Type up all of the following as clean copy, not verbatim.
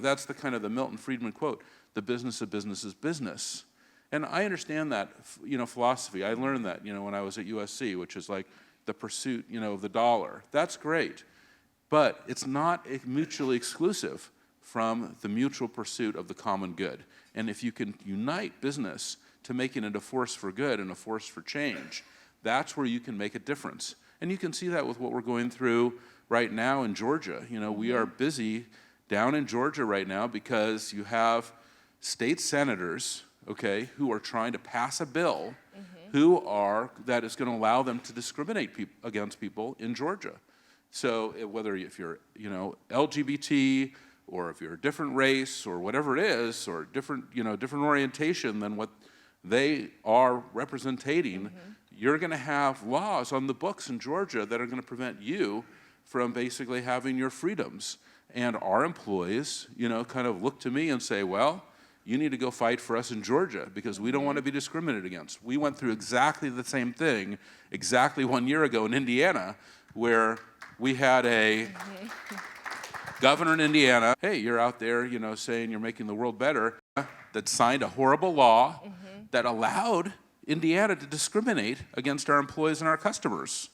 That's the kind of the Milton Friedman quote, the business of business is business. And I understand that, philosophy. I learned that, when I was at USC, which is like the pursuit, of the dollar. That's great. But it's not mutually exclusive from the mutual pursuit of the common good. And if you can unite business to making it a force for good and a force for change, that's where you can make a difference. And you can see that with what we're going through right now in Georgia. We are busy down in Georgia right now because you have state senators, who are trying to pass a bill that is going to allow them to discriminate against people in Georgia. So whether if you're, LGBT, or if you're a different race, or whatever it is, or different orientation than what they are representing, you're going to have laws on the books in Georgia that are going to prevent you from basically having your freedoms. And our employees, kind of look to me and say, well, you need to go fight for us in Georgia because we don't want to be discriminated against. We went through exactly the same thing exactly 1 year ago in Indiana, where we had a governor in Indiana, hey, you're out there, saying you're making the world better, that signed a horrible law that allowed Indiana to discriminate against our employees and our customers.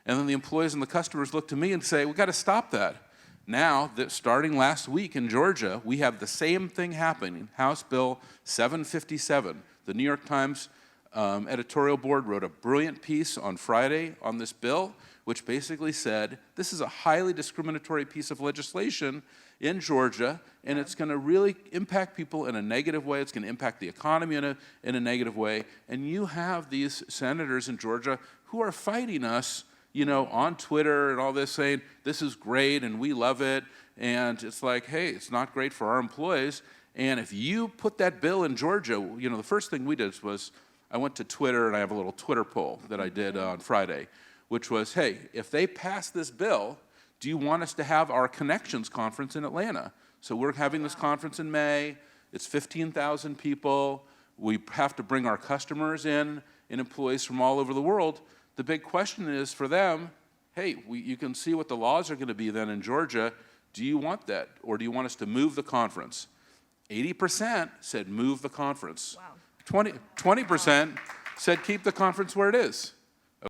And then the employees and the customers look to me and say, we've got to stop that. Now, starting last week in Georgia, we have the same thing happening. House Bill 757. The New York Times editorial board wrote a brilliant piece on Friday on this bill, which basically said this is a highly discriminatory piece of legislation in Georgia, and it's going to really impact people in a negative way. It's going to impact the economy in a negative way. And you have these senators in Georgia who are fighting us, on Twitter and all this, saying this is great and we love it. And it's like, hey, it's not great for our employees. And if you put that bill in Georgia, the first thing we did was I went to Twitter, and I have a little Twitter poll that I did on Friday, which was, hey, if they pass this bill, do you want us to have our Connections conference in Atlanta? So we're having this conference in May. It's 15,000 people. We have to bring our customers in and employees from all over the world. The big question is for them, hey, you can see what the laws are going to be then in Georgia. Do you want that, or do you want us to move the conference? 80% said move the conference. Wow. 20% said keep the conference where it is.